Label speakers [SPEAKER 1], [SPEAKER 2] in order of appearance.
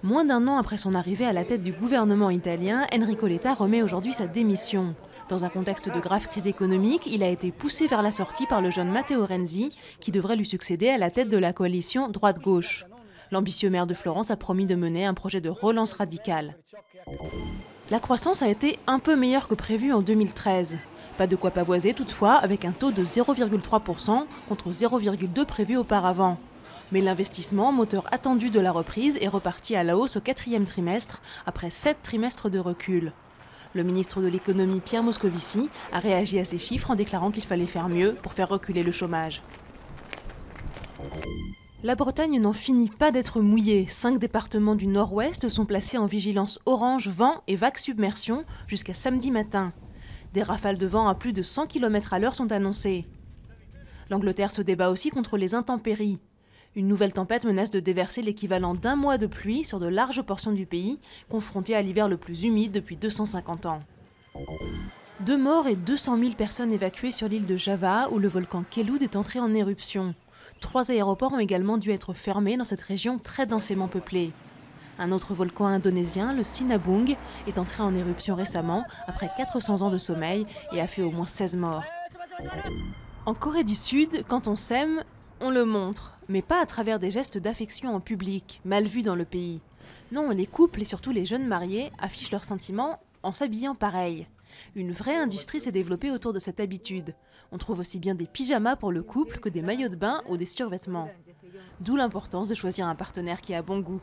[SPEAKER 1] Moins d'un an après son arrivée à la tête du gouvernement italien, Enrico Letta remet aujourd'hui sa démission. Dans un contexte de grave crise économique, il a été poussé vers la sortie par le jeune Matteo Renzi, qui devrait lui succéder à la tête de la coalition droite-gauche. L'ambitieux maire de Florence a promis de mener un projet de relance radicale. La croissance a été un peu meilleure que prévu en 2013. Pas de quoi pavoiser toutefois, avec un taux de 0,3% contre 0,2% prévu auparavant. Mais l'investissement, moteur attendu de la reprise, est reparti à la hausse au 4e trimestre, après 7 trimestres de recul. Le ministre de l'économie Pierre Moscovici a réagi à ces chiffres en déclarant qu'il fallait faire mieux pour faire reculer le chômage. La Bretagne n'en finit pas d'être mouillée. 5 départements du nord-ouest sont placés en vigilance orange vent et vague submersion jusqu'à samedi matin. Des rafales de vent à plus de 100 km/h sont annoncées. L'Angleterre se débat aussi contre les intempéries. Une nouvelle tempête menace de déverser l'équivalent d'un mois de pluie sur de larges portions du pays, confrontées à l'hiver le plus humide depuis 250 ans. 2 morts et 200 000 personnes évacuées sur l'île de Java, où le volcan Keloud est entré en éruption. 3 aéroports ont également dû être fermés dans cette région très densément peuplée. Un autre volcan indonésien, le Sinabung, est entré en éruption récemment, après 400 ans de sommeil, et a fait au moins 16 morts. En Corée du Sud, quand on s'aime, on le montre, mais pas à travers des gestes d'affection en public, mal vus dans le pays. Non, les couples et surtout les jeunes mariés affichent leurs sentiments en s'habillant pareil. Une vraie industrie s'est développée autour de cette habitude. On trouve aussi bien des pyjamas pour le couple que des maillots de bain ou des survêtements. D'où l'importance de choisir un partenaire qui a bon goût.